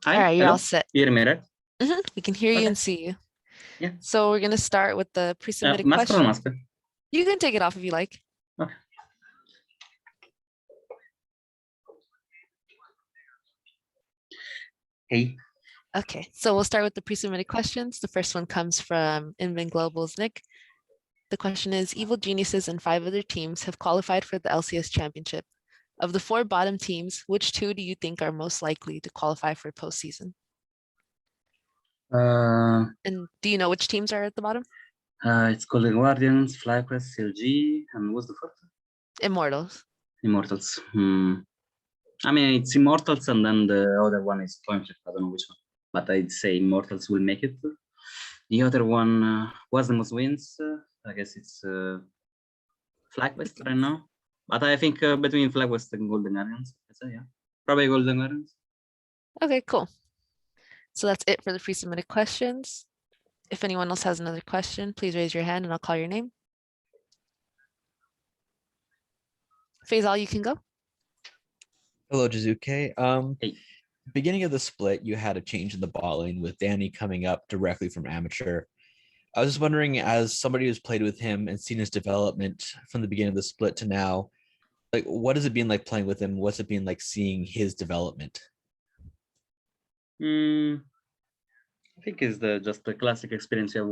Hi, All right, you're hello. all set. You hear me, right? We can hear you Okay. and see you. Yeah. So we're gonna start with the pre-submitted Mask or question. non-mask? You can take it off if you like. Okay. Hey. Okay, so we'll start with the pre-submitted questions. The first one comes from Inven Global's Nick. The question is, Evil Geniuses and 5 other teams have qualified for the LCS Championship. Of the 4 bottom teams, which 2 do you think are most likely to qualify for postseason? And do you know which teams are at the bottom? It's Golden Guardians, FlyQuest, CLG, and what's the fourth? Immortals. Immortals. I mean, it's Immortals, and then the other one is Coinflip. I don't know which one, but I'd say Immortals will make it. The other one was the most wins. I guess it's FlyQuest right now. But I think between FlyQuest and Golden Guardians, I'd say, yeah. Probably Golden Guardians. Okay, cool. So that's it for the pre-submitted questions. If anyone else has another question, please raise your hand and I'll call your name. Faisal, you can go. Hello, Jiizuke. Hey. Beginning of the split, you had a change in the bot lane with Danny coming up directly from amateur. I was just wondering, as somebody who's played with him and seen his development from the beginning of the split to now, like, what has it been like playing with him? What's it been like seeing his development? I think it's just the classic experience you have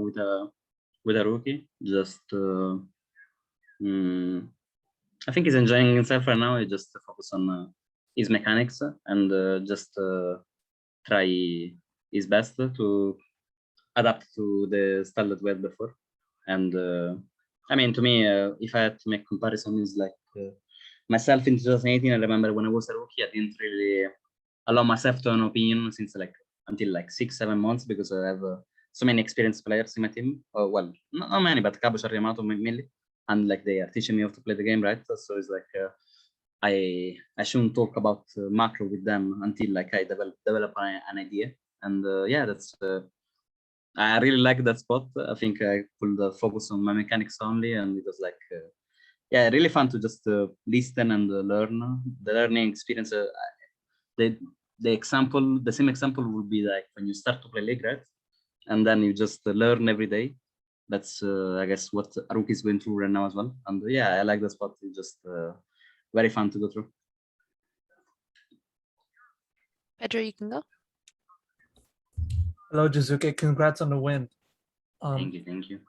with a rookie. Just I think he's enjoying himself right now. He just focus on his mechanics and just try his best to adapt to the style that we had before. And I mean, to me, if I had to make comparison, is like myself in 2018. I remember when I was a rookie, I didn't really allow myself to an opinion since until 6-7 months, because I have so many experienced players in my team. Well, not many, but Cabo Yamato mainly, and they are teaching me how to play the game, right? So it's I shouldn't talk about macro with them until I develop an idea. And yeah, that's I really like that spot. I think I could focus on my mechanics only, and it was yeah, really fun to just listen and learn. The learning experience. The same example would be when you start to play League, right? And then you just learn every day. That's I guess what Aruk is going through right now as well. And yeah, I like the spot. It's just very fun to go through. Pedro, you can go. Hello, Jiizuke. Congrats on the win. Thank you.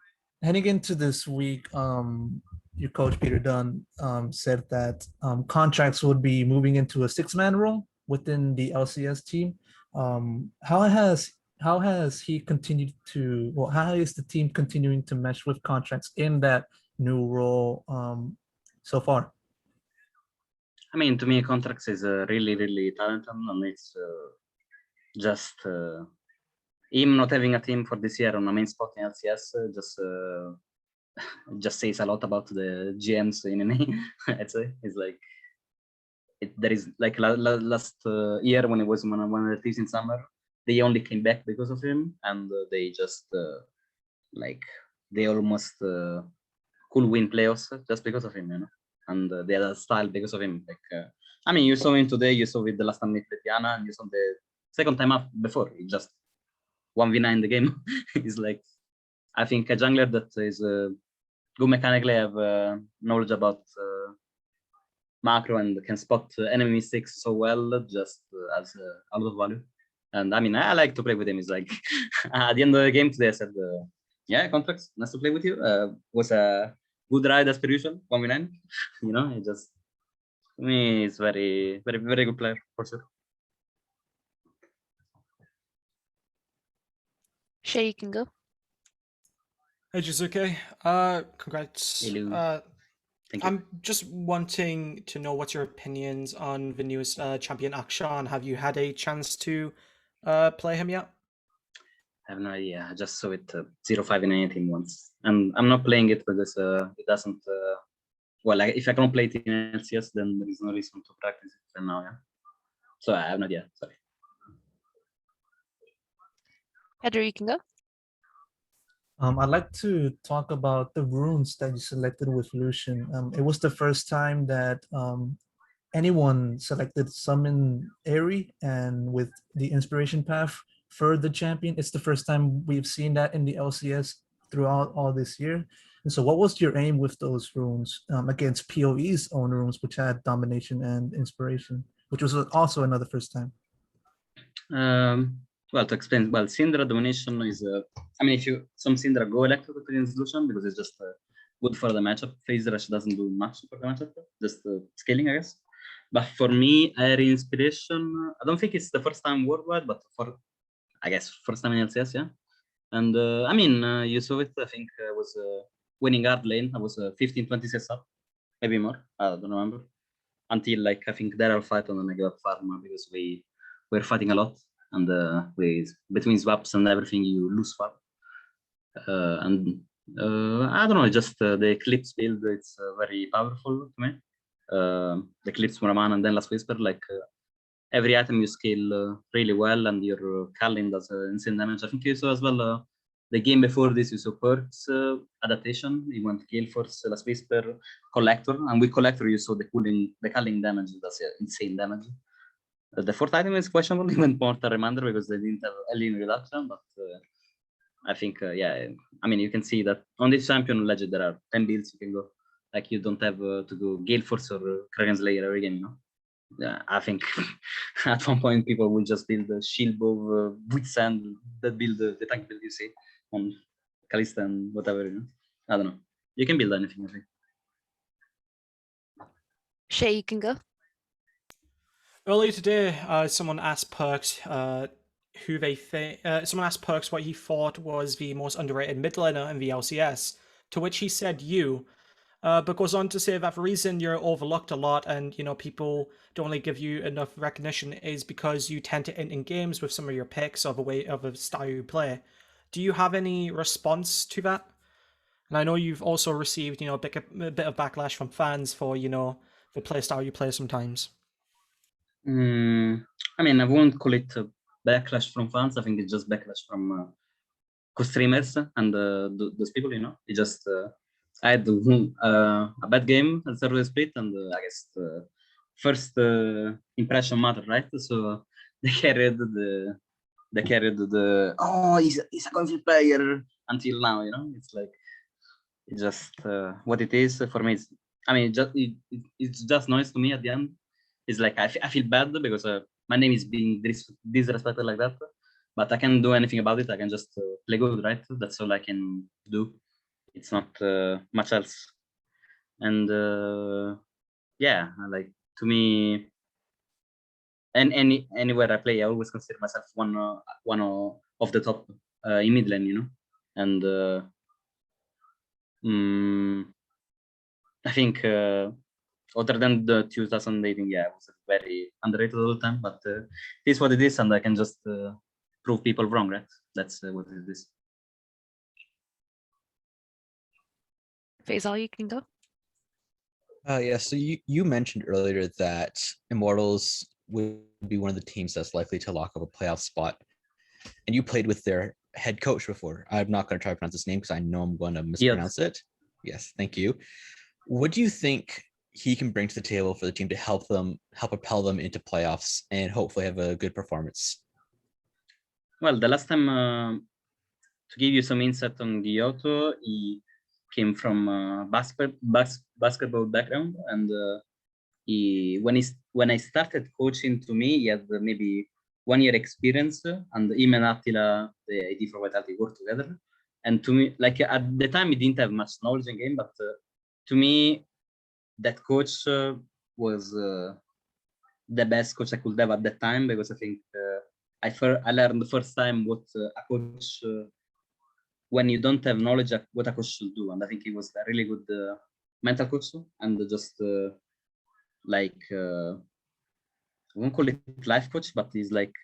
Heading into this week, your coach Peter Dunn said that contracts would be moving into a 6-man role within the LCS team. How has he continued to? Well, how is the team continuing to mesh with contracts in that new role so far? I mean, to me, contracts is really, really talented, and it's just him not having a team for this year on a main spot in LCS just says a lot about the GMs in NA. I'd say it's there is last year when it was one of the teams in summer, they only came back because of him, and they just they almost could win playoffs just because of him, you know, and they had a style because of him. I mean, you saw him today, you saw it the last time with Diana, and you saw the second time up before. He just 1v9 the game. He's I think a jungler that is good mechanically, have knowledge about macro and can spot enemy mistakes so well, just as a lot of value. And I mean, I like to play with him. It's at the end of the game today, I said, yeah, contracts, nice to play with you. Was a good ride as per usual, 1v9. You know, it just, to me, it's very, very, very good player for sure. Shay, you can go. Hey, Jiizuke. Congrats. Hello. I'm just wanting to know what's your opinions on the newest champion Akshan. Have you had a chance to play him yet? I have no idea. I just saw it 0-5 in any team once, and I'm not playing it because it doesn't. Well, if I can't play it in LCS, then there is no reason to practice it for now. Yeah. So I have no idea. Sorry. Pedro, you can go. I'd like to talk about the runes that you selected with Lucian. It was the first time that anyone selected summon Airy and with the inspiration path for the champion. It's the first time we've seen that in the LCS throughout all this year. And so what was your aim with those runes against PoE's own runes, which had domination and inspiration, which was also another first time? Well, to explain, well, Syndra domination is, I mean, if you, some Syndra go electric with solution because it's just good for the matchup. Phase Rush doesn't do much for the matchup, just scaling, I guess. But for me, Airy inspiration, I don't think it's the first time worldwide, but for, I guess, first time in LCS, yeah. And I mean, you saw it, I think I was winning hard lane. I was 15, 20 sets up, maybe more, I don't remember. Until like, I think Daryl fight and then I got farm because we were fighting a lot. And between swaps and everything, you lose farm. I don't know, just the Eclipse build, it's very powerful to me. The Eclipse Muraman and then Last Whisper, like every item you scale really well and your Kalin does insane damage. I think you saw as well the game before this, you saw Perks adaptation. You went Gale Force, Last Whisper, Collector, and with Collector you saw the Kalin damage does insane damage. The fourth item is questionable, even Portal Reminder, because they didn't have Alien reduction, but I think, yeah, I mean, you can see that on this champion legend, there are 10 builds you can go. Like, you don't have to go Gale Force or Kraken Slayer every game, you know? Yeah, I think at one point people will just build a shield bow with sand, that build the tank build you see on Kalista and whatever, you know? I don't know. You can build anything, I think. Shay, you can go. Earlier today, someone asked Perks who they think. Someone asked Perks what he thought was the most underrated mid laner in the LCS, to which he said you. But goes on to say that the reason you're overlooked a lot and, you know, people don't really give you enough recognition is because you tend to end in games with some of your picks of a way of a style you play. Do you have any response to that? And I know you've also received, you know, a bit of backlash from fans for, you know, the play style you play sometimes. I mean, I won't call it backlash from fans. I think it's just backlash from co-streamers and those people, you know. It just I had a bad game at Summer Split, and I guess the first impression mattered, right? So they carried the oh, he's a conflict player until now, you know. It's like it's just what it is for me. I mean, it's just noise to me at the end. It's like I feel bad because my name is being disrespected like that, but I can't do anything about it. I can just play good, right? That's all I can do. It's not much else. And yeah, like to me, and anywhere I play, I always consider myself one of the top in mid lane, you know. And I think other than the 2018, yeah, it was very underrated all the time. But it is what it is, and I can just prove people wrong, right? That's what it is. Faisal, you can go. Yeah, so you mentioned earlier that Immortals would be one of the teams that's likely to lock up a playoff spot. And you played with their head coach before. I'm not going to try to pronounce his name because I know I'm going to mispronounce it. Yes, thank you. What do you think he can bring to the table for the team to help propel them into playoffs and hopefully have a good performance? Well, the last time, to give you some insight on Giotto, he came from basketball background, and when I started coaching, to me, he had maybe 1 year experience, and him and Attila, the ID for Vitality, worked together. And to me, like at the time, he didn't have much knowledge in game, but to me, that coach was the best coach I could have at that time, because I think I learned the first time what a coach, when you don't have knowledge of what a coach should do. And I think he was a really good mental coach, and just like, I won't call it life coach, but he's like,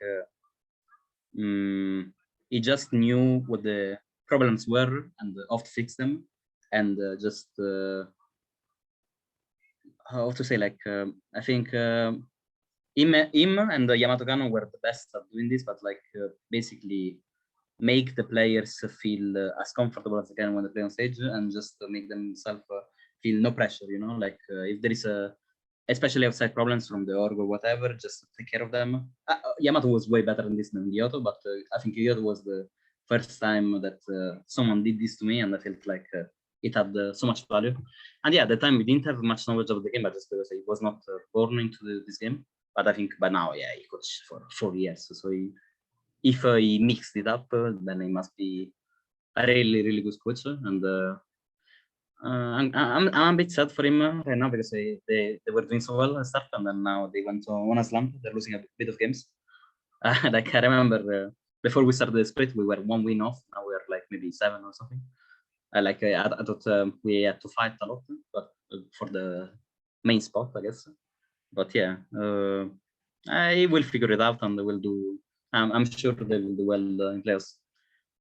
he just knew what the problems were and how to fix them, and just how to say, like, I think him and Yamato Kano were the best at doing this, but like basically make the players feel as comfortable as they can when they play on stage, and just make themselves feel no pressure, you know. Like if there is a especially outside problems from the org or whatever, just take care of them. Yamato was way better in this than Giotto, but I think Giotto was the first time that someone did this to me, and I felt like it had so much value. And yeah, at the time we didn't have much knowledge of the game, but just because he was not born into this game. But I think by now, yeah, he coached for 4 years. So if he mixed it up, then he must be a really, really good coach. And I'm a bit sad for him right now because they were doing so well and stuff, and then now they went on a slump. They're losing a bit of games. Like I remember before we started the split, we were 1 win off. Now we're like maybe 7 or something. I thought we had to fight a lot, but for the main spot, I guess. But yeah, I will figure it out, and they will do. I'm sure they will do well in playoffs.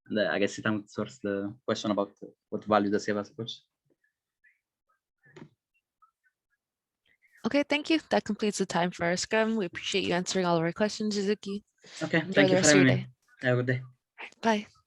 And I guess it answers the question about what value does he have as a coach. Okay, thank you. That completes the time for our Scrum. We appreciate you answering all of our questions, Jiizuke. Okay, Enjoy thank the you for rest of your having me. day. Have a good day. Bye.